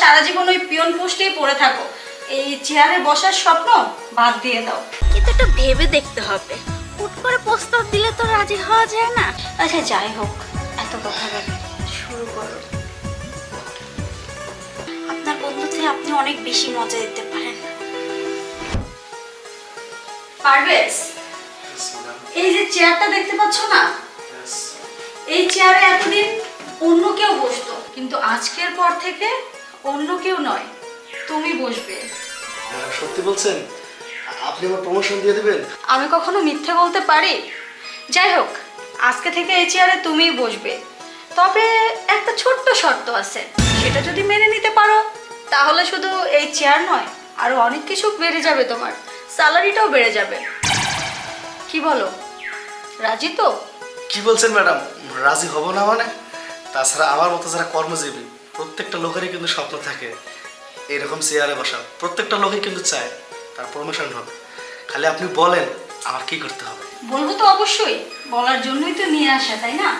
সারা জীবন ওই পিয়ন পোস্টেই পড়ে থাকো। এই চেয়ারে বসার স্বপ্ন বাদ দিয়ে দাও। কিন্তু একটু ভেবে দেখতে হবে, হুট করে প্রস্তাব দিলে তো রাজি হওয়া যায় না। আচ্ছা যাই হোক, এত কথা বলে শুরু করো। আপনার বন্ধুতে আপনি অনেক বেশি মজা দিতে পারেন। পারভেজ, এই যে চেয়ারটা দেখতে পাচ্ছ না, এই চেয়ারে এতদিন অন্য কেউ বসতো, কিন্তু আজকের পর থেকে অন্য কেউ নয়, তুমি বসবে। সত্যি বলছেন? আপনি আমার প্রমোশন দিয়ে দিবেন? আমি কখনো মিথ্যে বলতে পারি? যাই হোক, আজকে থেকে এই চেয়ারে তুমিই বসবে, তবে একটা ছোট্ট শর্ত আছে, সেটা যদি মেনে নিতে পারো তাহলে শুধু এই চেয়ার নয়, আরো অনেক কিছু বেড়ে যাবে, তোমার স্যালারিটাও বেড়ে যাবে। কি বলো, রাজি তো? কি বলছেন ম্যাডাম, রাজি হব না মানে? তাছাড়া আমার মতো যারা কর্মজীবী প্রত্যেকটা লোকেরই কিন্তু স্বপ্ন থাকে এরকম চেয়ারে বসা। প্রত্যেকটা লোকই কিন্তু চায় তার প্রমোশন হবে। খালি আপনি বলেন আমার কি করতে হবে। বলবো তো অবশ্যই, বলার জন্যই তো নিয়ে আসা, তাই না?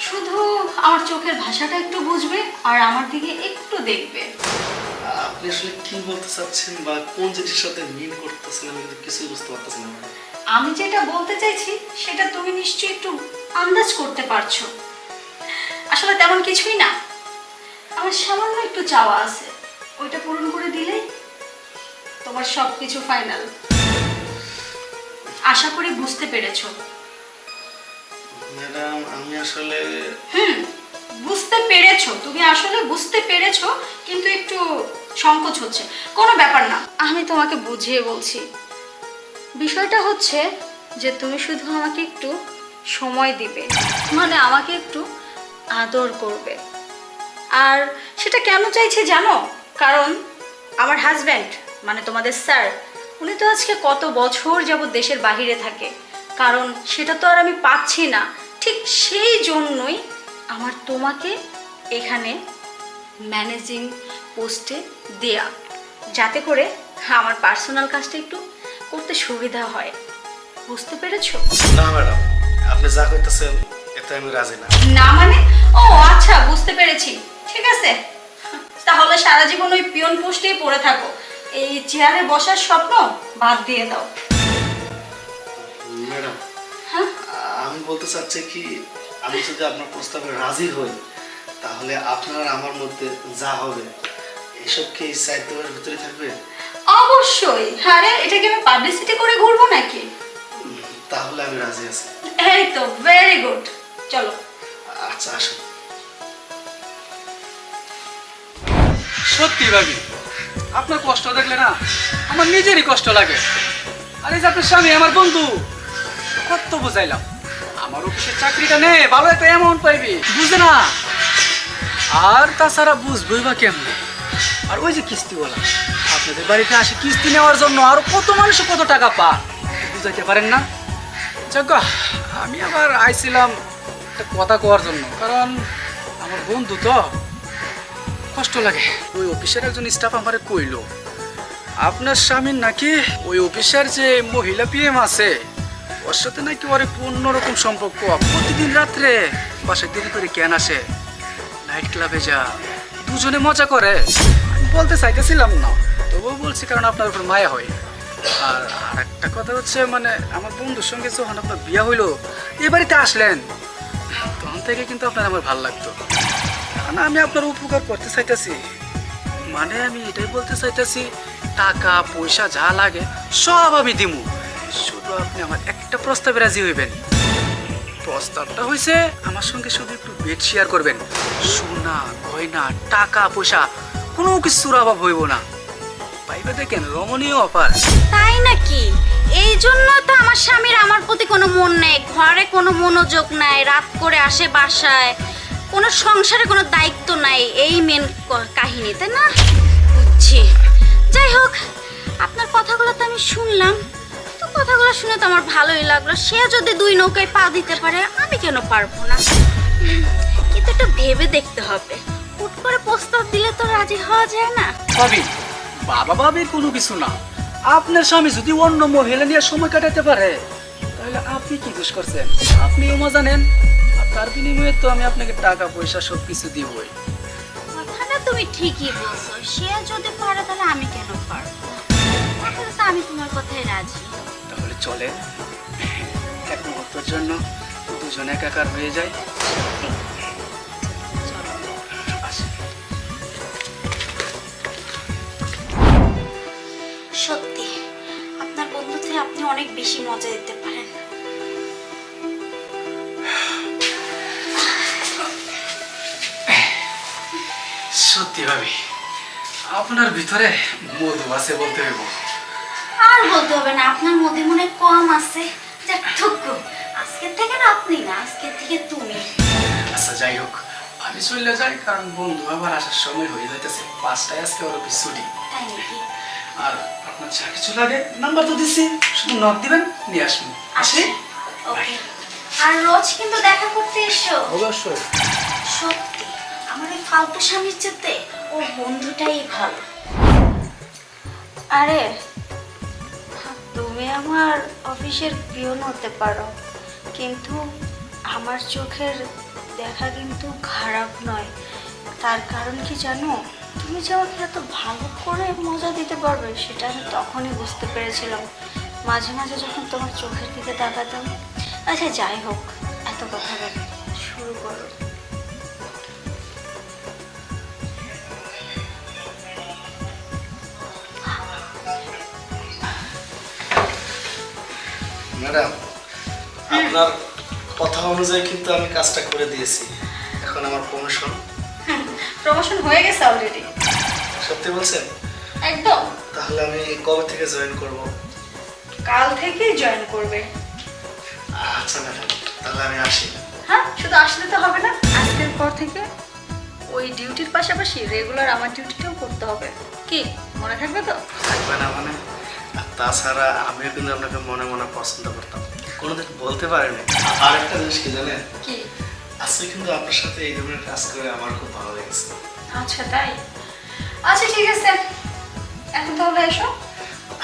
শুধু আমার চোখের ভাষাটা একটু বুঝবে আর আমার দিকে একটু দেখবে। আপনি আসলে কি বলতে চাচ্ছেন বা কোন জিনিসের সাথে মিল করতেছেন আমি কিন্তু কিছুই বুঝতে পারতেছি না। আমি যেটা বলতে চাইছি সেটা তুমি নিশ্চয়ই একটু আন্দাজ করতে পারছো। আসলে তেমন কিছুই না, আমার সামান্য একটু চাওয়া আছে, ওইটা পূরণ করে দিলেই তোমার সবকিছু ফাইনাল। আশা করি বুঝতে পেরেছো। ম্যাডাম আমি আসলে বুঝতে পেরেছো, তুমি আসলে বুঝতে পেরেছো, কিন্তু একটু সংকোচ হচ্ছে। কোনো ব্যাপার না, আমি তোমাকে বুঝিয়ে বলছি। বিষয়টা হচ্ছে যে তুমি শুধু আমাকে একটু সময় দিবে, মানে আমাকে একটু আদর করবে। আর সেটা কেন চাইছে জানো? কারণ আমার হাজব্যান্ড, মানে তোমাদের স্যার, উনি তো আজকে কত বছর যাবত দেশের বাহিরে থাকে, কারণ সেটা তো আর আমি পাচ্ছি না। ঠিক সেই জন্যই আমার তোমাকে এখানে ম্যানেজিং পোস্টে দেয়া, যাতে করে আমার পার্সোনাল কাজটা একটু করতে সুবিধা হয়। বুঝতে পেরেছো? না ম্যাডাম, আপনি যা কইতেছেন এতে আমি রাজি না। না মানে? ও আচ্ছা, বুঝতে পেরেছি। ঠিক আছে, তাহলে সারা জীবন ওই পিয়ন পোস্টেই পড়ে থাকো। এই চেয়ারে বসার স্বপ্ন বাদ দিয়ে দাও। ম্যাডাম হ্যাঁ, আমি বলতে চাচ্ছি কি, আমি যদি আপনার প্রস্তাবে রাজি হই তাহলে আপনার আমার মধ্যে যা হবে এসব কি এই সাইড দেওয়ার ভিতরে থাকবে? অবশ্যই। আরে এটা কি আমি পাবলিসিটি করে ঘুরবো নাকি? তাহলে আমি রাজি আছি। এই তো, ভেরি গুড, চলো। আচ্ছা আসুন। সত্যি ভাবি, আপনার কষ্ট দেখলে না আমার নিজেরই কষ্ট লাগে। আর এই যে আপনার স্বামী আমার বন্ধু, কত বুঝাইলাম আমার অফিসের চাকরিটা নে, ভালো একটা অ্যামাউন্ট পাইবি, বুঝে না। আর তাছাড়া বুঝবই বা কেমনে? আর ওই যে কিস্তিওয়ালা আপনাদের বাড়িতে আসে কিস্তি নেওয়ার জন্য, আর কত মানুষ কত টাকা পা, বুঝাইতে পারেন না। যাক, আমি আবার আইছিলাম একটা কথা কোয়ার জন্য, কারণ আমার বন্ধু তো কষ্ট লাগে। ওই অফিসের একজন স্টাফ আমারে কইলো আপনার স্বামীর নাকি ওই অফিসের যে মহিলা পিএম আছে ওর সাথে নাকি ওর একটু অন্যরকম সম্পর্ক। প্রতিদিন রাত্রে বাসায় দেরি করে কেন আসে, নাইট ক্লাবে যা, দুজনে মজা করে। আমি বলতে চাইতেছিলাম না, তবুও বলছি কারণ আপনার উপর মায়া হয়। আর একটা কথা হচ্ছে, মানে আমার বন্ধুর সঙ্গে যখন আপনার বিয়ে হইলো, এ বাড়িতে আসলেন, তখন থেকে কিন্তু আপনার আমার ভালো লাগতো। না, আমি আপনার উপকার করতে চাইতেছি, মানে আমি এটাই বলতে চাইতেছি, টাকা পয়সা যা লাগে সব আমি দিমু, শুধু আপনি আমার একটা প্রস্তাবে রাজি হইবেন। প্রস্তাবটা হয়েছে আমার সঙ্গে শুধু একটু বেড শেয়ার করবেন, সোনা গয়না টাকা পয়সা কোনো কিছুর অভাব হইব না। পাইবে দেখেন রমণীয় অফার। তাই নাকি? এই জন্য তো আমার স্বামীর আমার প্রতি কোনো মন নেই, ঘরে কোনো মনোযোগ নাই, রাত করে আসে বাসায়, কোনো সংসারে কোনো দায়িত্ব নাই, এই মেন কাহিনী, তাই না? বুঝছি। যাই হোক, আপনার কথাগুলো তো আমি শুনলাম, তো কথাগুলো শুনে তো আমার ভালোই লাগলো। সে যদি দুই নৌকায় পা দিতে পারে, আমি কেন পারবো না? কিন্তু একটু ভেবে দেখতে হবে, হুট করে প্রস্তাব দিলে তো রাজি হওয়া যায় না। ভাবি, বাবা ভাবির কোনো কিছু না। আপনার স্বামী যদি অন্য মহিলা নিয়ে সময় কাটাতে পারে তাহলে আপনি কি দোষ করছেন? আপনিও মজা নেন, আর তার বিনিময়ে তো আমি আপনাকে টাকা পয়সা সব কিছু দিবই। কথাটা তুমি ঠিকই বলছো, সে যদি পারে তাহলে আমি কেন পারবো? তাহলে তো আমি তোমার কথায় রাজি। তাহলে চলে এক মুহূর্তের জন্য দুজন একাকার হয়ে যায়। আসি। সত্যি আপনার বন্ধুতে আপনি অনেক বেশি মজা দিতে পারেন। সত্যি ভাবি, আপনার ভিতরে মধু আছে বলতে হইব। আর বলতে হবে না, আপনার মধ্যে মনে হয় কম আছে। যাক ঠুকু, আজকের থেকে না আপনি না, আজকের থেকে তুমি। আচ্ছা যাই হোক, আমি চলে যাই, কারণ বন্ধু আবার আসার সময় হয়ে যাইতেছে। 5টায় আজকে ওর অফিস ছুটি। তাই নাকি? আর আপনার যা কিছু লাগে নাম্বার তো দিচ্ছি, শুধু নক দিবেন, নিয়ে আসবেন। আসি? ওকে। আর রোজ কিন্তু দেখা করতে এসো। অবশ্যই। সত্যি আমার এই ফালতু স্বামীর চেয়ে ও বন্ধুটাই ভালো। আরে তুমি আমার অফিসের পিয়ন হতে পারো, কিন্তু আমার চোখের দেখা কিন্তু খারাপ নয়। তার কারণ কি জানো? তুমি যে আমাকে এত ভালো করে মজা দিতে পারবে সেটা আমি তখনই বুঝতে পেরেছিলাম, মাঝে মাঝে যখন তোমার চোখের দিকে তাকাতাম। আচ্ছা যাই হোক, এত কথা বলে শুরু করো। ম্যাডাম, আপনার কথা অনুযায়ী কিন্তু আমি কাজটা করে দিয়েছি। এখন আমার প্রমোশন। প্রমোশন হয়ে গেছে অলরেডি। সত্যি বলছেন? একদম। তাহলে আমি কবে থেকে জয়েন করব? কাল থেকেই জয়েন করবে। আচ্ছা ম্যাডাম, তাহলে আমি আসি। হ্যাঁ, শুধু আসলে তো হবে না, আজকের পর থেকে ওই ডিউটির পাশাপাশি রেগুলার আমার ডিউটিটাও করতে হবে। কি মনে থাকবে তো? থাকবে না মানে? আর তাছাড়া আমিও কিন্তু আপনাকে মনে মনে পছন্দ করতাম, কোনোদিন বলতে পারিনি। আর একটা জিনিস কি জানেন, কি? আজকে কিন্তু আপনার সাথে এই ধরনের কাজ করে আমার খুব ভালো লেগেছে। আচ্ছা তাই? আচ্ছা ঠিক আছে, এখন তাহলে এসো।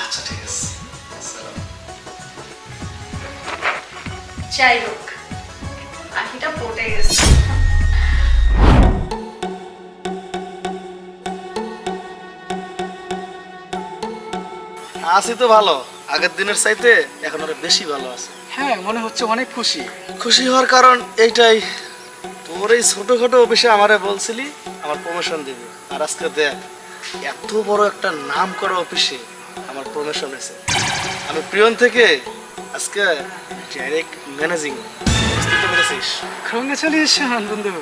আচ্ছা ঠিক আছে, আসসালাম। যাই হোক, আখিটা পটে গেছে। আছি তো ভালো, আগের দিনের চাইতে এখন আরো বেশি ভালো আছে। হ্যাঁ, মনে হচ্ছে অনেক খুশি। খুশি হওয়ার কারণ এইটাই, তোর এই ছোটখাটো অফিসে আমারে বলছিলি আমার প্রমোশন দিবি, আর আজকে দেখ এত বড় একটা নাম করা অফিসে আমার প্রমোশন হয়েছে। আমি প্রিয়ন থেকে আজকে ডাইরেক্ট ম্যানেজিং। বুঝতে পেরেছিস? কংগ্রেচুলেশন বন্ধু।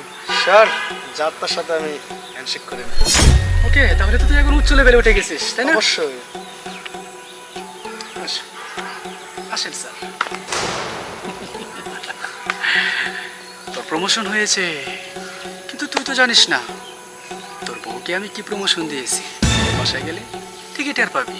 স্যার, যাত্রার সাথে আমি হ্যান্ডশেক করে নেব। ওকে, তাহলে তো তুই এখন উচ্চ লেভেলে উঠে গেছিস, তাই না? অবশ্যই। আসেন স্যার। তোর প্রমোশন হয়েছে, কিন্তু তুই তো জানিস না তোর বউকে আমি কি প্রমোশন দিয়েছি। বাসায় গেলে ঠিকই টের পাবি।